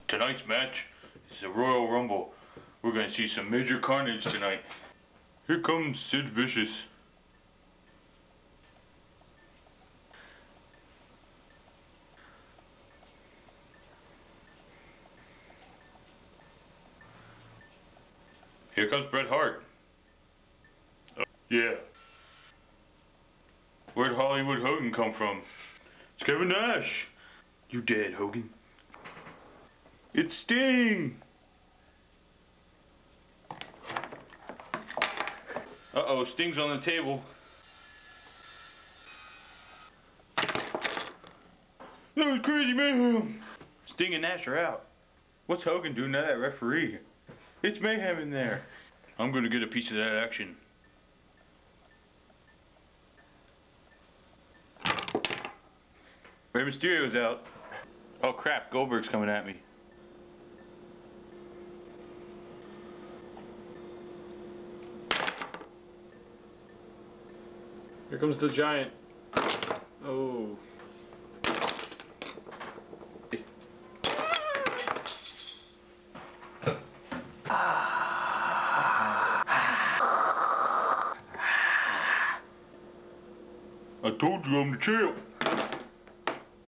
Tonight's match is the Royal Rumble. We're going to see some major carnage tonight. Here comes Sid Vicious. Here comes Bret Hart. Yeah. Where'd Hollywood Hogan come from? It's Kevin Nash. You dead, Hogan. It's Sting. Uh-oh, Sting's on the table. That was crazy, man. Sting and Nash are out. What's Hogan doing to that referee? It's mayhem in there. I'm gonna get a piece of that action. Rey Mysterio's out. Oh crap, Goldberg's coming at me. Here comes the Giant. Oh. I told you I'm the champ.